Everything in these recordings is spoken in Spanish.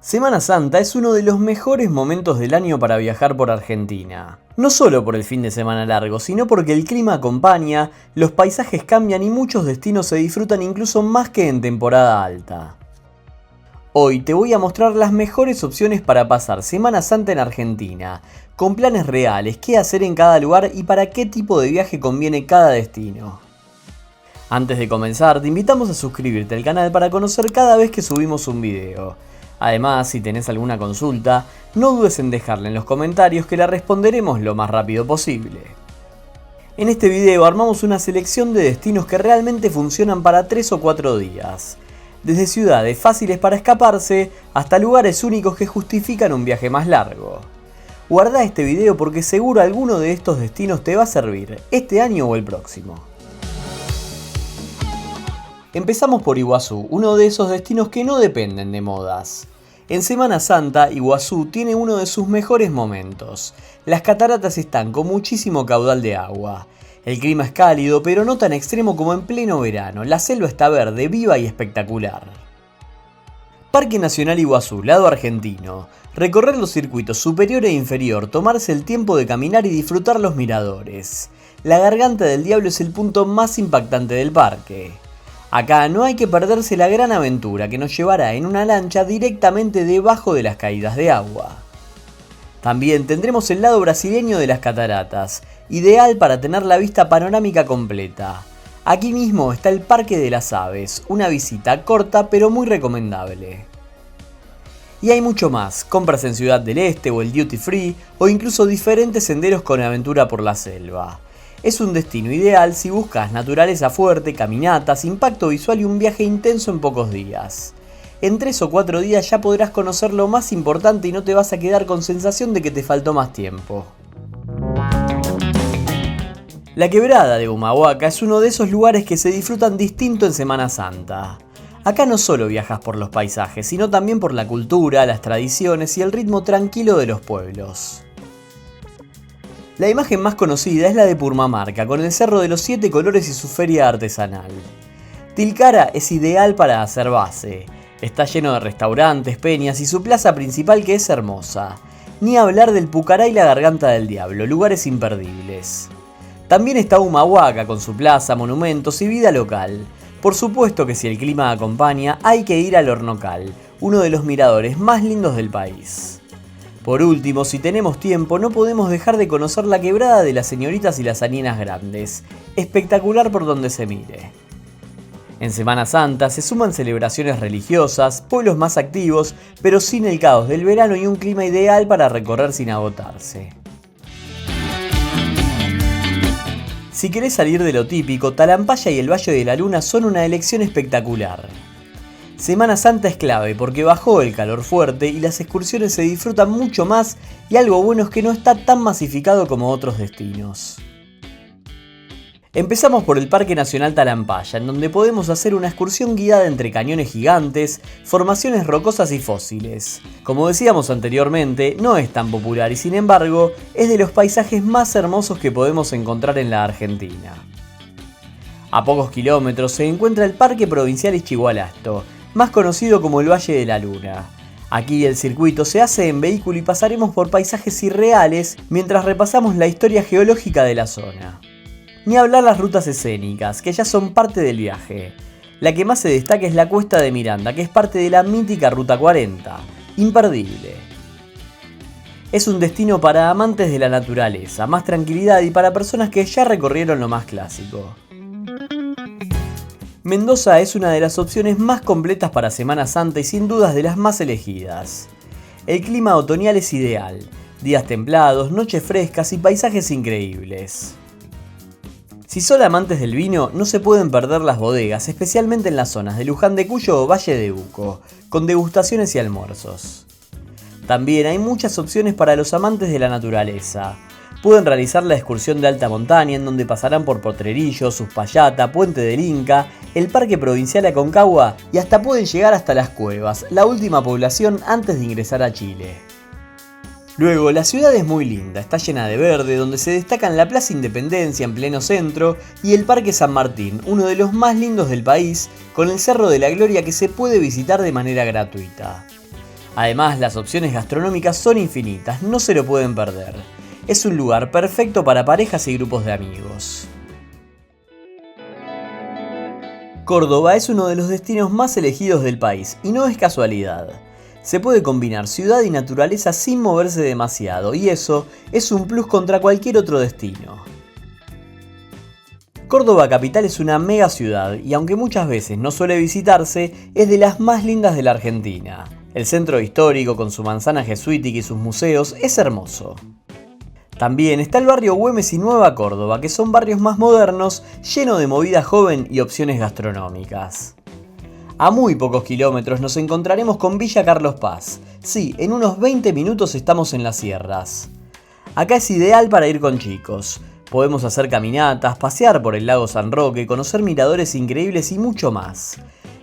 Semana Santa es uno de los mejores momentos del año para viajar por Argentina. No solo por el fin de semana largo, sino porque el clima acompaña, los paisajes cambian y muchos destinos se disfrutan incluso más que en temporada alta. Hoy te voy a mostrar las mejores opciones para pasar Semana Santa en Argentina, con planes reales, qué hacer en cada lugar y para qué tipo de viaje conviene cada destino. Antes de comenzar, te invitamos a suscribirte al canal para conocer cada vez que subimos un video. Además, si tenés alguna consulta, no dudes en dejarla en los comentarios que la responderemos lo más rápido posible. En este video armamos una selección de destinos que realmente funcionan para 3 o 4 días. Desde ciudades fáciles para escaparse hasta lugares únicos que justifican un viaje más largo. Guarda este video porque seguro alguno de estos destinos te va a servir, este año o el próximo. Empezamos por Iguazú, uno de esos destinos que no dependen de modas. En Semana Santa, Iguazú tiene uno de sus mejores momentos. Las cataratas están con muchísimo caudal de agua. El clima es cálido, pero no tan extremo como en pleno verano. La selva está verde, viva y espectacular. Parque Nacional Iguazú, lado argentino. Recorrer los circuitos superior e inferior, tomarse el tiempo de caminar y disfrutar los miradores. La Garganta del Diablo es el punto más impactante del parque. Acá no hay que perderse la gran aventura que nos llevará en una lancha directamente debajo de las caídas de agua. También tendremos el lado brasileño de las cataratas, ideal para tener la vista panorámica completa. Aquí mismo está el Parque de las Aves, una visita corta pero muy recomendable. Y hay mucho más, compras en Ciudad del Este o el Duty Free o incluso diferentes senderos con aventura por la selva. Es un destino ideal si buscas naturaleza fuerte, caminatas, impacto visual y un viaje intenso en pocos días. En 3 o 4 días ya podrás conocer lo más importante y no te vas a quedar con sensación de que te faltó más tiempo. La Quebrada de Humahuaca es uno de esos lugares que se disfrutan distinto en Semana Santa. Acá no solo viajas por los paisajes, sino también por la cultura, las tradiciones y el ritmo tranquilo de los pueblos. La imagen más conocida es la de Purmamarca, con el Cerro de los 7 Colores y su feria artesanal. Tilcara es ideal para hacer base. Está lleno de restaurantes, peñas y su plaza principal que es hermosa. Ni hablar del Pucará y la Garganta del Diablo, lugares imperdibles. También está Humahuaca con su plaza, monumentos y vida local. Por supuesto que si el clima acompaña, hay que ir al Hornocal, uno de los miradores más lindos del país. Por último, si tenemos tiempo, no podemos dejar de conocer la Quebrada de las Señoritas y las Aninas Grandes, espectacular por donde se mire. En Semana Santa se suman celebraciones religiosas, pueblos más activos, pero sin el caos del verano y un clima ideal para recorrer sin agotarse. Si querés salir de lo típico, Talampaya y el Valle de la Luna son una elección espectacular. Semana Santa es clave porque bajó el calor fuerte y las excursiones se disfrutan mucho más y algo bueno es que no está tan masificado como otros destinos. Empezamos por el Parque Nacional Talampaya, en donde podemos hacer una excursión guiada entre cañones gigantes, formaciones rocosas y fósiles. Como decíamos anteriormente, no es tan popular y sin embargo es de los paisajes más hermosos que podemos encontrar en la Argentina. A pocos kilómetros se encuentra el Parque Provincial Ischigualasto, más conocido como el Valle de la Luna. Aquí el circuito se hace en vehículo y pasaremos por paisajes irreales mientras repasamos la historia geológica de la zona. Ni hablar las rutas escénicas, que ya son parte del viaje. La que más se destaca es la Cuesta de Miranda, que es parte de la mítica Ruta 40, imperdible. Es un destino para amantes de la naturaleza, más tranquilidad y para personas que ya recorrieron lo más clásico. Mendoza es una de las opciones más completas para Semana Santa y sin dudas de las más elegidas. El clima otoñal es ideal, días templados, noches frescas y paisajes increíbles. Si son amantes del vino, no se pueden perder las bodegas, especialmente en las zonas de Luján de Cuyo o Valle de Uco, con degustaciones y almuerzos. También hay muchas opciones para los amantes de la naturaleza. Pueden realizar la excursión de alta montaña en donde pasarán por Potrerillos, Uspallata, Puente del Inca, el Parque Provincial Aconcagua y hasta pueden llegar hasta Las Cuevas, la última población antes de ingresar a Chile. Luego, la ciudad es muy linda, está llena de verde, donde se destacan la Plaza Independencia en pleno centro y el Parque San Martín, uno de los más lindos del país, con el Cerro de la Gloria que se puede visitar de manera gratuita. Además, las opciones gastronómicas son infinitas, no se lo pueden perder. Es un lugar perfecto para parejas y grupos de amigos. Córdoba es uno de los destinos más elegidos del país, y no es casualidad. Se puede combinar ciudad y naturaleza sin moverse demasiado, y eso es un plus contra cualquier otro destino. Córdoba capital es una mega ciudad, y aunque muchas veces no suele visitarse, es de las más lindas de la Argentina. El centro histórico con su manzana jesuítica y sus museos es hermoso. También está el barrio Güemes y Nueva Córdoba, que son barrios más modernos, llenos de movida joven y opciones gastronómicas. A muy pocos kilómetros nos encontraremos con Villa Carlos Paz. Sí, en unos 20 minutos estamos en las sierras. Acá es ideal para ir con chicos. Podemos hacer caminatas, pasear por el lago San Roque, conocer miradores increíbles y mucho más.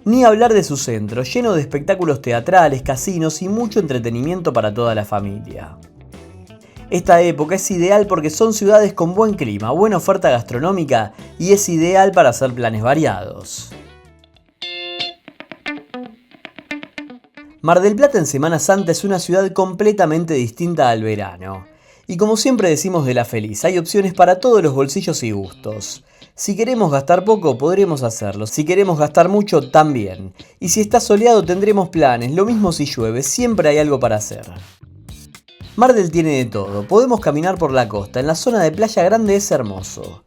Ni hablar de su centro, lleno de espectáculos teatrales, casinos y mucho entretenimiento para toda la familia. Esta época es ideal porque son ciudades con buen clima, buena oferta gastronómica y es ideal para hacer planes variados. Mar del Plata en Semana Santa es una ciudad completamente distinta al verano. Y como siempre decimos de La Feliz, hay opciones para todos los bolsillos y gustos. Si queremos gastar poco, podremos hacerlo. Si queremos gastar mucho, también. Y si está soleado, tendremos planes. Lo mismo si llueve, siempre hay algo para hacer. Mar del tiene de todo. Podemos caminar por la costa. En la zona de Playa Grande es hermoso.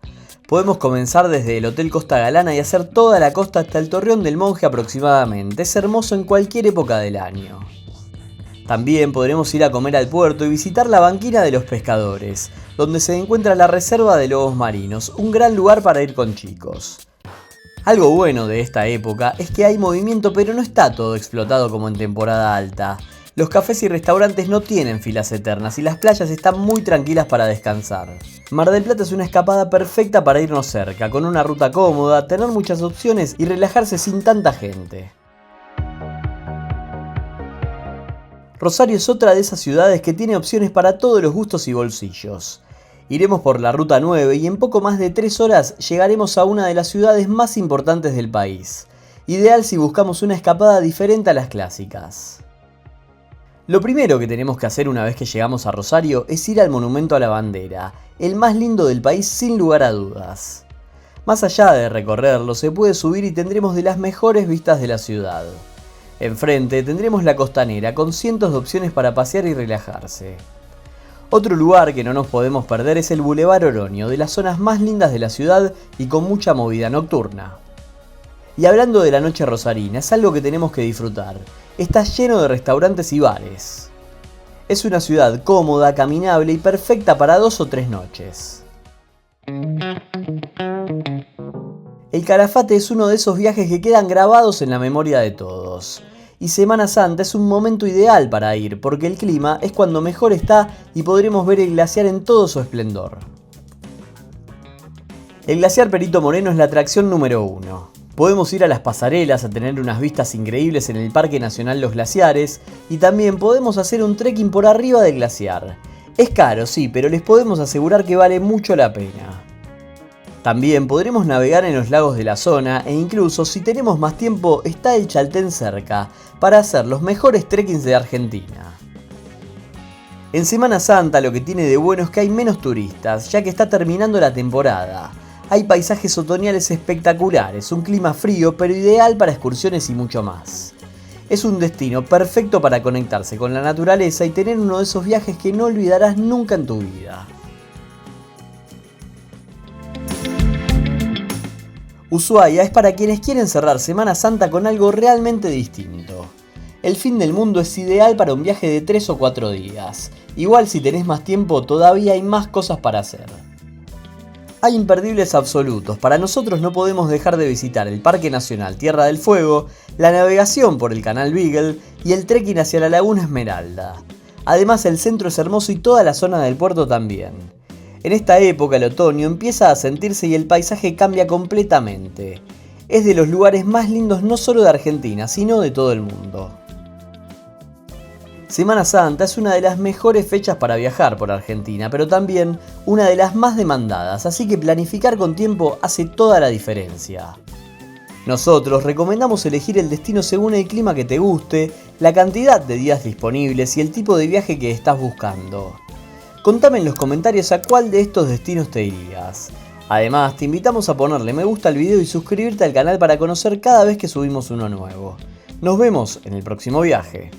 Podemos comenzar desde el Hotel Costa Galana y hacer toda la costa hasta el Torreón del Monje aproximadamente. Es hermoso en cualquier época del año. También podremos ir a comer al puerto y visitar la banquina de los pescadores, donde se encuentra la reserva de lobos marinos, un gran lugar para ir con chicos. Algo bueno de esta época es que hay movimiento, pero no está todo explotado como en temporada alta. Los cafés y restaurantes no tienen filas eternas y las playas están muy tranquilas para descansar. Mar del Plata es una escapada perfecta para irnos cerca, con una ruta cómoda, tener muchas opciones y relajarse sin tanta gente. Rosario es otra de esas ciudades que tiene opciones para todos los gustos y bolsillos. Iremos por la Ruta 9 y en poco más de 3 horas llegaremos a una de las ciudades más importantes del país. Ideal si buscamos una escapada diferente a las clásicas. Lo primero que tenemos que hacer una vez que llegamos a Rosario es ir al Monumento a la Bandera, el más lindo del país sin lugar a dudas. Más allá de recorrerlo, se puede subir y tendremos de las mejores vistas de la ciudad. Enfrente tendremos la costanera con cientos de opciones para pasear y relajarse. Otro lugar que no nos podemos perder es el Boulevard Oroño, de las zonas más lindas de la ciudad y con mucha movida nocturna. Y hablando de la noche rosarina, es algo que tenemos que disfrutar. Está lleno de restaurantes y bares. Es una ciudad cómoda, caminable y perfecta para 2 o 3 noches. El Calafate es uno de esos viajes que quedan grabados en la memoria de todos. Y Semana Santa es un momento ideal para ir, porque el clima es cuando mejor está y podremos ver el glaciar en todo su esplendor. El glaciar Perito Moreno es la atracción número 1. Podemos ir a las pasarelas a tener unas vistas increíbles en el Parque Nacional Los Glaciares y también podemos hacer un trekking por arriba del glaciar. Es caro, sí, pero les podemos asegurar que vale mucho la pena. También podremos navegar en los lagos de la zona e incluso si tenemos más tiempo está el Chaltén cerca para hacer los mejores trekkings de Argentina. En Semana Santa lo que tiene de bueno es que hay menos turistas, ya que está terminando la temporada. Hay paisajes otoñales espectaculares, un clima frío pero ideal para excursiones y mucho más. Es un destino perfecto para conectarse con la naturaleza y tener uno de esos viajes que no olvidarás nunca en tu vida. Ushuaia es para quienes quieren cerrar Semana Santa con algo realmente distinto. El fin del mundo es ideal para un viaje de 3 o 4 días. Igual si tenés más tiempo todavía hay más cosas para hacer. Hay imperdibles absolutos. Para nosotros no podemos dejar de visitar el Parque Nacional Tierra del Fuego, la navegación por el Canal Beagle y el trekking hacia la Laguna Esmeralda. Además el centro es hermoso y toda la zona del puerto también. En esta época el otoño empieza a sentirse y el paisaje cambia completamente. Es de los lugares más lindos no solo de Argentina, sino de todo el mundo. Semana Santa es una de las mejores fechas para viajar por Argentina, pero también una de las más demandadas, así que planificar con tiempo hace toda la diferencia. Nosotros recomendamos elegir el destino según el clima que te guste, la cantidad de días disponibles y el tipo de viaje que estás buscando. Contame en los comentarios a cuál de estos destinos te irías. Además, te invitamos a ponerle me gusta al video y suscribirte al canal para conocer cada vez que subimos uno nuevo. Nos vemos en el próximo viaje.